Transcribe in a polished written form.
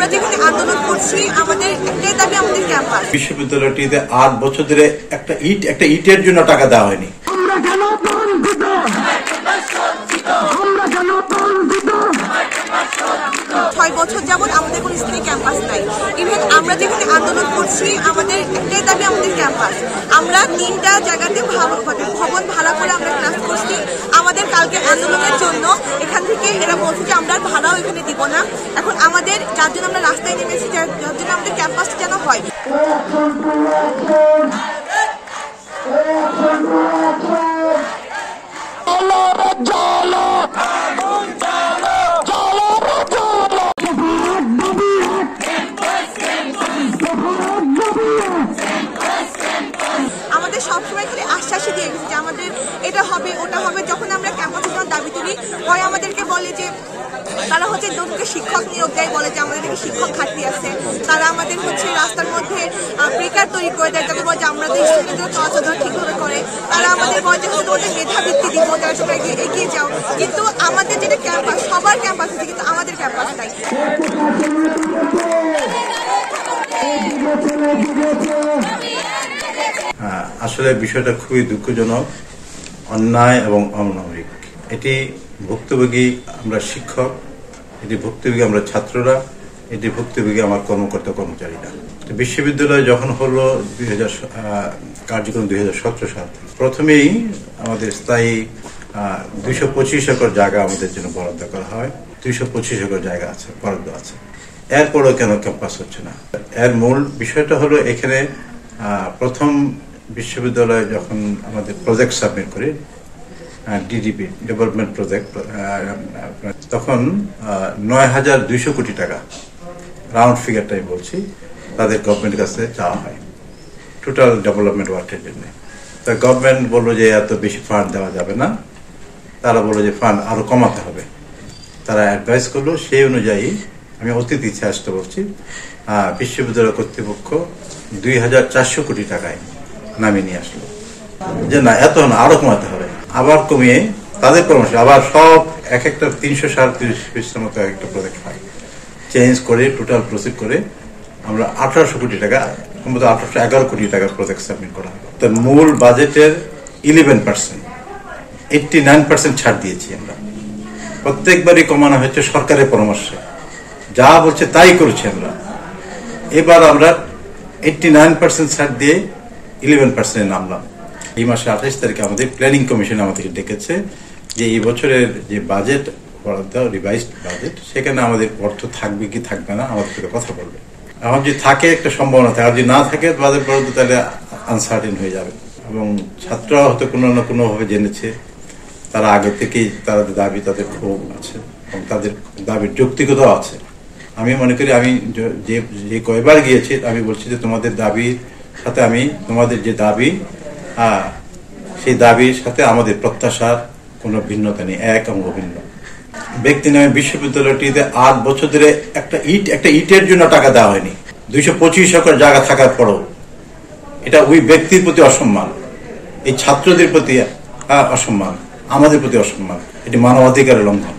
আমরা যেখানে আন্দোলন করছি আমাদের একটাই দাবি, আমাদের ক্যাম্পাস। বিশ্ববিদ্যালয়টিতে 8 বছর ধরে একটা ইটের জন্য টাকা দেওয়া হয়নি। আমরা কেন বঞ্চিত? আমরা কেন বঞ্চিত? 6 বছর যাবত আমাদের কোনো স্থায়ী ক্যাম্পাস নাই। ইভেন আমরা যেখানে আন্দোলন করছি আমাদের একটাই দাবি, আমাদের ক্যাম্পাস। আমরা 3টা জায়গাতে ভবন ভাড়া করে আমরা ক্লাস করছি। আমাদের কালকে আন্দোলনের জন্য এখান থেকে এরা বলছে যে আমরা ভাড়াও এখানে দিব না। এখন আমাদের যার জন্য আমরা রাস্তায় নেমেছি, যার জন্য আমাদের ক্যাম্পাসটা যেন হয়। আমাদের সবসময় খালি আশ্বাসই দিয়ে গেছে যে আমাদের এটা হবে ওটা হবে। যখন আমরা ক্যাম্পাসে যখন দাবি তুলি, হয় আমাদেরকে বলে যে তারা হচ্ছে নতুনকে শিক্ষক নিয়োগ দেয়, বলে যে আমাদের নাকি শিক্ষক ঘাটতি আছে। তারা আমাদের হচ্ছে রাস্তার মধ্যে ব্রেকার তৈরি করে দেয়, যাতে বলে যে আমাদের স্টুডেন্টদের চলাচল ঠিকভাবে করে। তারা আমাদের বলে যে হয়তো ওদের মেধাবৃত্তি দিব, যারা তোমরা এগিয়ে যাও। কিন্তু আমাদের যেটা ক্যাম্পাস, সবার ক্যাম্পাস আছে, কিন্তু আমাদের ক্যাম্পাস নাই। আসলে বিষয়টা খুবই দুঃখজনক, অন্যায় এবং অমানবিক। এটি ভুক্তভোগী আমরা শিক্ষক, এটি ভুক্তভোগী আমরা ছাত্ররা, এটি ভুক্তভোগী আমার কর্মকর্তা কর্মচারীরা। বিশ্ববিদ্যালয় যখন হলো কার্যক্রম 2017 সাল, প্রথমেই আমাদের স্থায়ী 225 একর জায়গা আমাদের জন্য বরাদ্দ করা হয়। 225 একর জায়গা আছে, বরাদ্দ আছে। এরপরও কেন ক্যাম্পাস হচ্ছে না? এর মূল বিষয়টা হলো এখানে প্রথম বিশ্ববিদ্যালয় যখন আমাদের প্রজেক্ট সাবমিট করি, ডিডিপি ডেভেলপমেন্ট প্রজেক্ট, তখন 9,200 কোটি টাকা, রাউন্ড ফিগারটাই বলছি, তাদের গভর্নমেন্টের কাছে চাওয়া হয় টোটাল ডেভেলপমেন্ট ওয়ার্কের জন্য। তা গভর্নমেন্ট বললো যে এত বেশি ফান্ড দেওয়া যাবে না, তারা বললো যে ফান্ড আরো কমাতে হবে। তারা অ্যাডভাইস করলো, সেই অনুযায়ী আমি অতীত ইতিহাসটা বলছি, বিশ্ববিদ্যালয় কর্তৃপক্ষ 2,400 কোটি টাকায় নামিয়ে নিয়ে আসলো যে না, এত না, আরো কমাতে হবে। আবার কমিয়ে তাদের পরামর্শ আবার সব একটা 337 পৃষ্ঠার মতো একটা প্রজেক্ট হয়, চেঞ্জ করে টোটাল প্রসিড করে আমরা 1,800 কোটি টাকা, সম্ভবত 1,811 কোটি টাকার প্রজেক্ট সাবমিট করা হয়। তার মূল বাজেটের 11%, 89% ছাড় দিয়েছি আমরা। প্রত্যেকবারই কমানো হয়েছে সরকারের পরামর্শে, যা বলছে তাই করেছি আমরা। এবার আমরা 89% ছাড় দিয়ে 11% নামলাম। এই মাসে 28 তারিখে আমাদের প্ল্যানিং কমিশন আমাদেরকে ডেকেছে যে এই বছরের যে বাজেট বরাদ্দ, রিভাইজড বাজেট, সেখানে আমাদের অর্থ থাকবে কি থাকবে না আমাদের সাথে কথা বলবে। এখন যদি থাকে একটা সম্ভাবনা থাকে, আর যদি না থাকে বাজেট বরাদ্দ, তাহলে আনসার্টেন হয়ে যাবে। এবং ছাত্ররা হয়তো কোনো না কোনোভাবে জেনেছে, তারা আগে থেকেই তাদের দাবি, তাদের ক্ষোভ আছে এবং তাদের দাবির যৌক্তিকতাও আছে। আমি মনে করি, আমি যে কয়বার গিয়েছি আমি বলছি যে তোমাদের দাবির সাথে আমি, তোমাদের যে দাবি, সেই দাবির সাথে আমাদের প্রত্যাশার কোনো ভিন্নতা নেই, এক এবং অভিন্ন। ব্যক্তি নামে বিশ্ববিদ্যালয়টিতে 8 বছর ধরে একটা ইটের জন্য টাকা দেওয়া হয়নি। 225 একর জায়গা থাকার পরও এটা ওই ব্যক্তির প্রতি অসম্মান, এই ছাত্রদের প্রতি অসম্মান, আমাদের প্রতি অসম্মান, এটি মানবাধিকারের লঙ্ঘন।